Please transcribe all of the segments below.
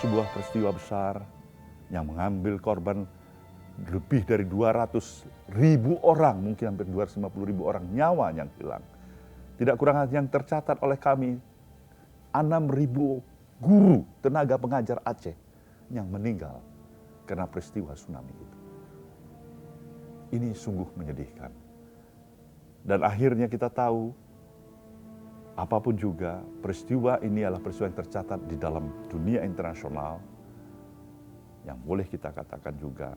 sebuah peristiwa besar yang mengambil korban lebih dari 200.000 orang, mungkin hampir 250.000 orang nyawa yang hilang. Tidak kurang yang tercatat oleh kami, 6.000 guru tenaga pengajar Aceh yang meninggal karena peristiwa tsunami itu. Ini sungguh menyedihkan. Dan akhirnya kita tahu, apapun juga, peristiwa ini adalah peristiwa yang tercatat di dalam dunia internasional, yang boleh kita katakan juga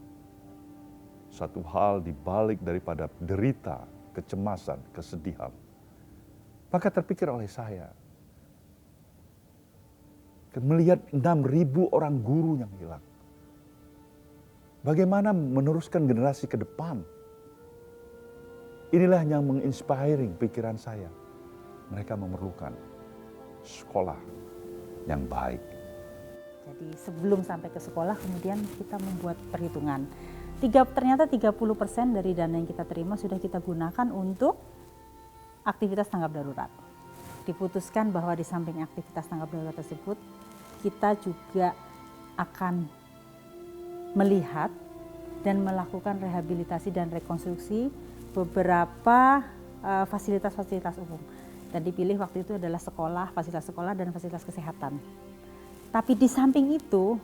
satu hal di balik daripada derita, kecemasan, kesedihan. Maka terpikir oleh saya, melihat 6.000 orang guru yang hilang. Bagaimana meneruskan generasi ke depan? Inilah yang menginspiring pikiran saya. Mereka memerlukan sekolah yang baik. Jadi sebelum sampai ke sekolah kemudian kita membuat perhitungan. Ternyata 30% dari dana yang kita terima sudah kita gunakan untuk aktivitas tanggap darurat. Diputuskan bahwa di samping aktivitas tanggap darurat tersebut, kita juga akan melihat dan melakukan rehabilitasi dan rekonstruksi beberapa fasilitas-fasilitas umum. Dan dipilih waktu itu adalah sekolah, fasilitas sekolah dan fasilitas kesehatan. Tapi di samping itu,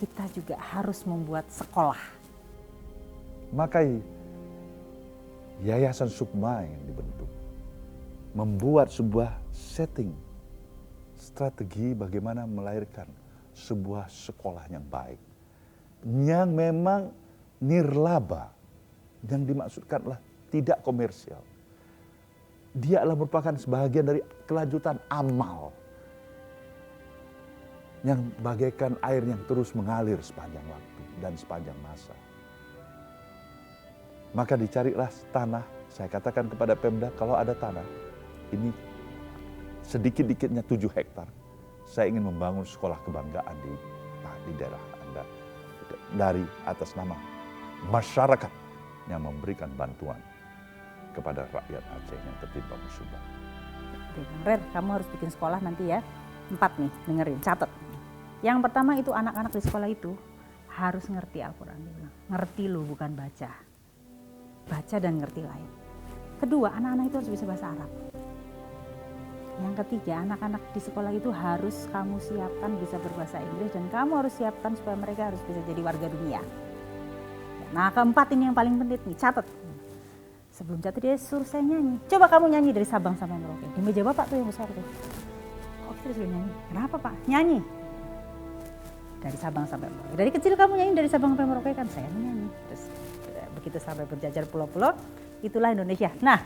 kita juga harus membuat sekolah. Maka Yayasan Sukma yang dibentuk membuat sebuah setting, strategi bagaimana melahirkan sebuah sekolah yang baik, yang memang nirlaba, yang dimaksudkanlah tidak komersial. Dia adalah merupakan sebagian dari kelanjutan amal yang bagaikan air yang terus mengalir sepanjang waktu dan sepanjang masa. Maka dicarilah tanah. Saya katakan kepada Pemda, kalau ada tanah, ini sedikit-dikitnya 7 hektar. Saya ingin membangun sekolah kebanggaan di daerah Anda. Dari atas nama masyarakat yang memberikan bantuan kepada rakyat Aceh yang tertimpa musibah. Rer, kamu harus bikin sekolah nanti ya. 4 nih, dengerin, catat. Yang pertama itu anak-anak di sekolah itu harus ngerti Al-Quran. Ngerti loh, bukan baca. Baca dan ngerti lain. Kedua, anak-anak itu harus bisa bahasa Arab. Yang ketiga, anak-anak di sekolah itu harus kamu siapkan bisa berbahasa Inggris dan kamu harus siapkan supaya mereka harus bisa jadi warga dunia. Nah, keempat ini yang paling penting nih, catat. Sebelum catat dia suruh saya nyanyi. Coba kamu nyanyi dari Sabang sampai Merauke. Di meja Bapak tuh yang besar tuh. Kok kita suruh nyanyi? Kenapa Pak? Nyanyi. Dari Sabang sampai Merauke. Dari kecil kamu nyanyi dari Sabang sampai Merauke kan saya nyanyi. Terus begitu sampai berjajar pulau-pulau, itulah Indonesia. Nah,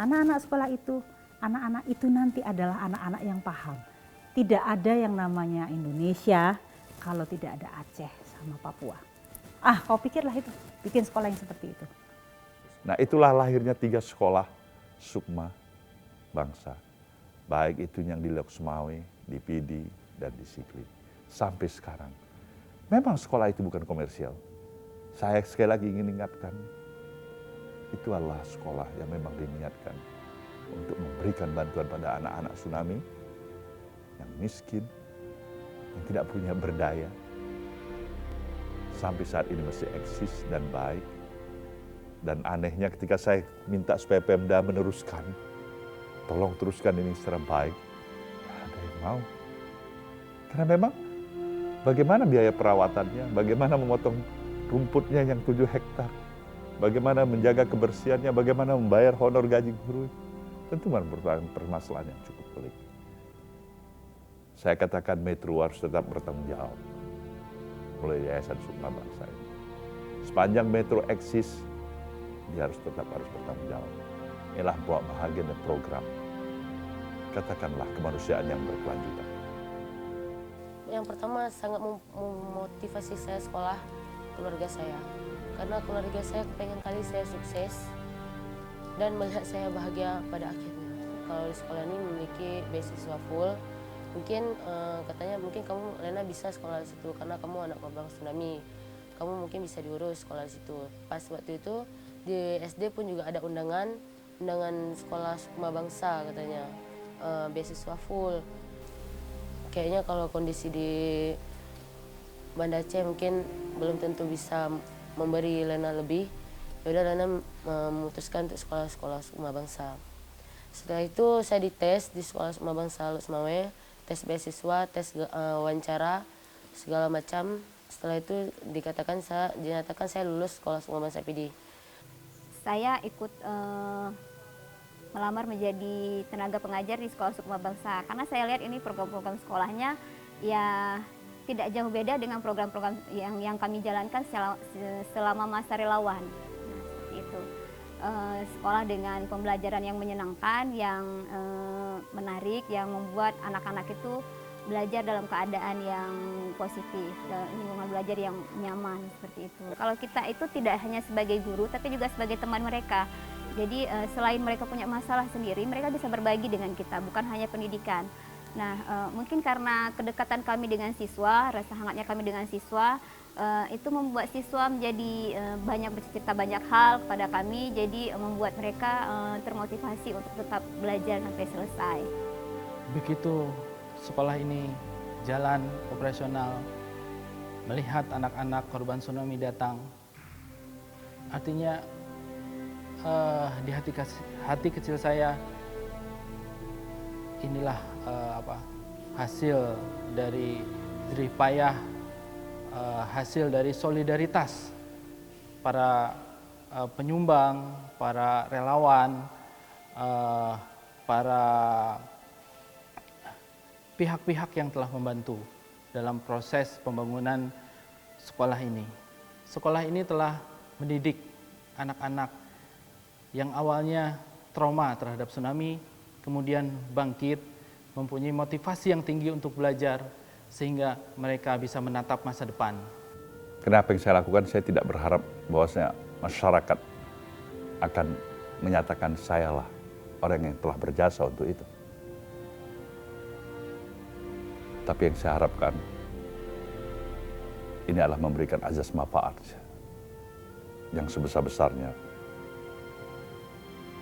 anak-anak sekolah itu, anak-anak itu nanti adalah anak-anak yang paham. Tidak ada yang namanya Indonesia kalau tidak ada Aceh sama Papua. Kau pikirlah itu, bikin sekolah yang seperti itu. Nah, itulah lahirnya 3 sekolah Sukma bangsa. Baik itu yang di Loksmawe, di Pidi, dan di Sikli. Sampai sekarang. Memang sekolah itu bukan komersial. Saya sekali lagi ingin ingatkan, itu adalah sekolah yang memang diniatkan untuk memberikan bantuan pada anak-anak tsunami yang miskin, yang tidak punya berdaya. Sampai saat ini masih eksis dan baik. Dan anehnya ketika saya minta supaya Pemda meneruskan, tolong teruskan ini secara baik, tidak ada yang mau. Karena memang bagaimana biaya perawatannya, bagaimana memotong rumputnya yang 7 hektar, bagaimana menjaga kebersihannya, bagaimana membayar honor gaji guru, tentu merupakan permasalahan yang cukup pelik. Saya katakan Metro harus tetap bertanggung jawab oleh Yayasan Sukma Bangsa ini. Sepanjang Metro eksis, dia harus bertanggung jawab. Inilah buat bahagian dan program, katakanlah kemanusiaan yang berkelanjutan. Yang pertama sangat memotivasi saya sekolah keluarga saya. Karena keluarga saya pengen kali saya sukses dan melihat saya bahagia pada akhirnya. Kalau di sekolah ini memiliki beasiswa full, mungkin katanya mungkin kamu Lena bisa sekolah di situ karena kamu anak korban tsunami. Kamu mungkin bisa diurus sekolah di situ. Pas waktu itu di SD pun juga ada undangan sekolah Sukma Bangsa katanya, beasiswa full. Kayaknya kalau kondisi di Banda Aceh mungkin belum tentu bisa memberi Lena lebih. Yaudah Lena memutuskan untuk sekolah Sukma Bangsa. Setelah itu saya dites di sekolah Sukma Bangsa Lus Mawe, tes beasiswa, tes wawancara, segala macam. Setelah itu dinyatakan saya lulus sekolah Sukma Bangsa PD. Saya ikut melamar menjadi tenaga pengajar di sekolah Sukma Bangsa karena saya lihat ini program-program sekolahnya ya tidak jauh beda dengan program-program yang kami jalankan selama masa relawan. Nah, seperti itu. Sekolah dengan pembelajaran yang menyenangkan, yang menarik, yang membuat anak-anak itu belajar dalam keadaan yang positif, lingkungan belajar yang nyaman seperti itu. Kalau kita itu tidak hanya sebagai guru, tapi juga sebagai teman mereka. Jadi selain mereka punya masalah sendiri, mereka bisa berbagi dengan kita, bukan hanya pendidikan. Nah, mungkin karena kedekatan kami dengan siswa, rasa hangatnya kami dengan siswa, itu membuat siswa menjadi banyak bercerita banyak hal kepada kami, jadi membuat mereka termotivasi untuk tetap belajar sampai selesai. Begitu sekolah ini jalan operasional, melihat anak-anak korban tsunami datang, artinya di hati kecil saya, inilah hasil dari jerih payah, hasil dari solidaritas para penyumbang, para relawan, para pihak-pihak yang telah membantu dalam proses pembangunan sekolah ini. Sekolah ini telah mendidik anak-anak yang awalnya trauma terhadap tsunami, kemudian bangkit, mempunyai motivasi yang tinggi untuk belajar, sehingga mereka bisa menatap masa depan. Kenapa yang saya lakukan, saya tidak berharap bahwasanya masyarakat akan menyatakan sayalah orang yang telah berjasa untuk itu. Tapi yang saya harapkan, ini adalah memberikan azas manfaat yang sebesar-besarnya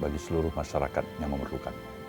bagi seluruh masyarakat yang memerlukan.